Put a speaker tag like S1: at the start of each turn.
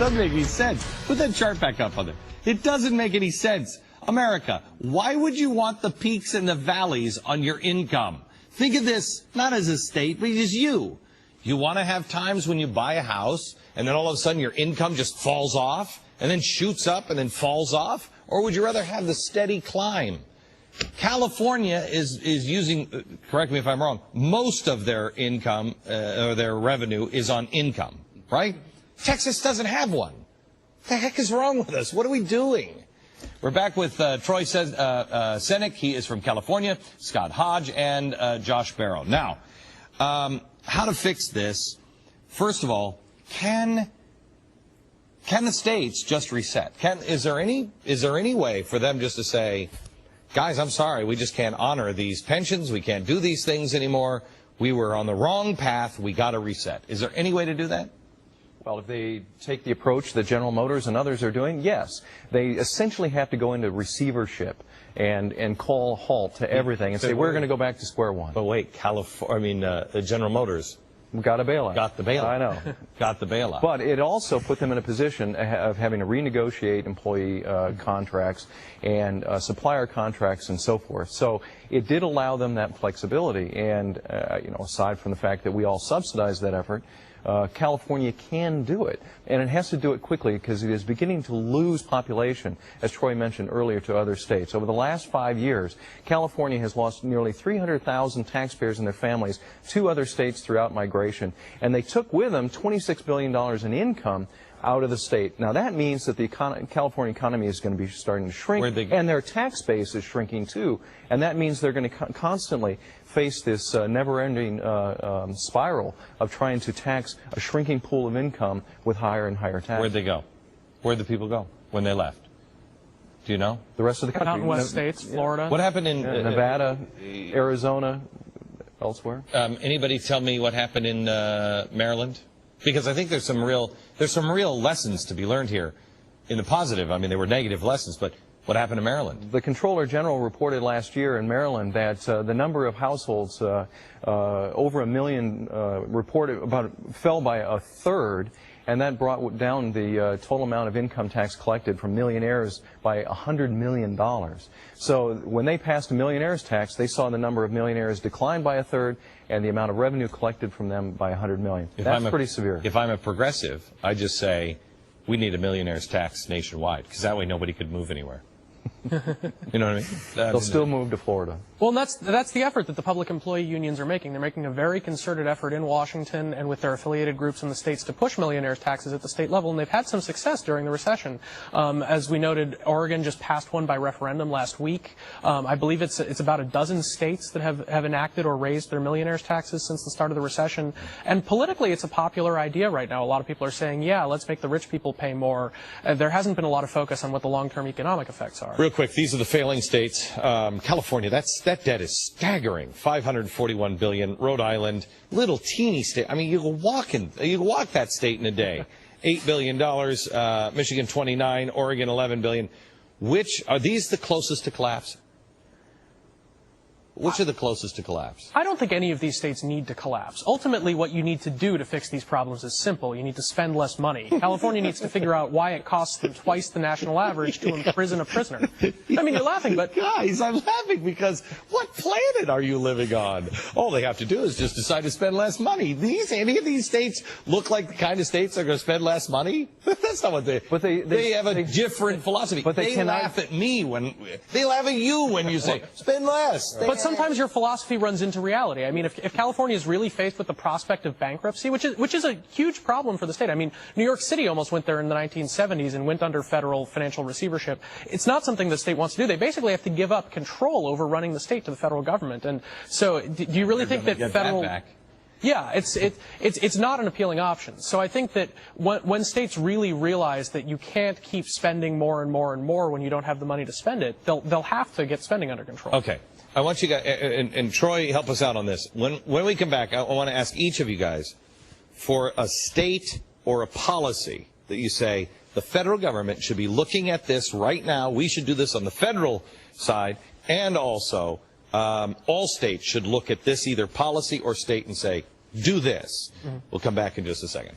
S1: doesn't make any sense. Put that chart back up on there. It doesn't make any sense. America, why would you want the peaks and the valleys on your income? Think of this not as a state, but as you. You want to have times when you buy a house and then all of a sudden your income just falls off and then shoots up and then falls off? Or would you rather have the steady climb? California is using, correct me if I'm wrong, most of their income or their revenue is on income, right? Texas doesn't have one. What the heck is wrong with us? What are we doing? We're back with Troy Senek. He is from California, Scott Hodge, and Josh Barrow. Now, how to fix this? First of all, can the states just reset? Is there any way for them just to say, guys, I'm sorry, we just can't honor these pensions, we can't do these things anymore, we were on the wrong path, we got to reset? Is there any way to do that?
S2: Well, if they take the approach that General Motors and others are doing, yes. They essentially have to go into receivership and call a halt to everything and say, we're going to go back to square one.
S1: But wait, General Motors
S2: got a bailout.
S1: Got the bailout.
S2: I know.
S1: Got the bailout.
S2: But it also put them in a position of having to renegotiate employee contracts and supplier contracts and so forth. So it did allow them that flexibility. And, aside from the fact that we all subsidize that effort, California can do it, and it has to do it quickly because it is beginning to lose population, as Troy mentioned earlier, to other states. Over the last 5 years, California has lost nearly 300,000 taxpayers and their families to other states throughout migration, and they took with them $26 billion in income out of the state. Now, that means that the California economy is going to be starting to shrink, and their tax base is shrinking too, and that means they're going to constantly face this never-ending spiral of trying to tax a shrinking pool of income with higher and higher taxes.
S1: Where'd they go? Where'd the people go when they left? Do you know?
S2: The rest of the country.
S3: Mountain West states, Florida.
S1: What happened in
S2: Nevada, Arizona, elsewhere?
S1: Anybody tell me what happened in Maryland? Because I think there's some real lessons to be learned here in the positive. I mean, they were negative lessons, but what happened in Maryland?
S2: The Comptroller General reported last year in Maryland that the number of households over 1 million fell by a third, and that brought down the total amount of income tax collected from millionaires by $100 million. So when they passed a millionaires tax, they saw the number of millionaires decline by a third and the amount of revenue collected from them by $100 million. That's pretty severe.
S1: If I'm a progressive, I just say we need a millionaires tax nationwide, because that way nobody could move anywhere. You know what I mean?
S2: They'll still move to Florida.
S3: Well, that's the effort that the public employee unions are making. They're making a very concerted effort in Washington and with their affiliated groups in the states to push millionaires' taxes at the state level, and they've had some success during the recession. As we noted, Oregon just passed one by referendum last week. I believe it's about a dozen states that have enacted or raised their millionaires' taxes since the start of the recession. And politically, it's a popular idea right now. A lot of people are saying, yeah, let's make the rich people pay more. There hasn't been a lot of focus on what the long-term economic effects are.
S1: Real quick, these are the failing states. California, that debt is staggering. $541 billion. Rhode Island, little teeny state. I mean, you can walk that state in a day. $8 billion. Michigan, 29. Oregon, 11 billion. Which are these the closest to collapse? Which are the closest to collapse?
S3: I don't think any of these states need to collapse. Ultimately, what you need to do to fix these problems is simple. You need to spend less money. California needs to figure out why it costs them twice the national average to imprison a prisoner. I mean, you're laughing, but...
S1: Guys, I'm laughing because what planet are you living on? All they have to do is just decide to spend less money. Any of these states look like the kind of states that are going to spend less money? That's not what they... But they have a different philosophy. But they laugh at me when... They laugh at you when you say, spend less.
S3: But sometimes your philosophy runs into reality. I mean, if California is really faced with the prospect of bankruptcy, which is a huge problem for the state. I mean, New York City almost went there in the 1970s and went under federal financial receivership. It's not something the state wants to do. They basically have to give up control over running the state to the federal government. And so, do you really think that federal... Yeah, it's not an appealing option. So I think that when states really realize that you can't keep spending more and more and more when you don't have the money to spend it, they'll have to get spending under control.
S1: Okay. I want you guys, and Troy, help us out on this. When we come back, I want to ask each of you guys for a state or a policy that you say the federal government should be looking at this right now. We should do this on the federal side, and also all states should look at this, either policy or state, and say, do this. We'll come back in just a second.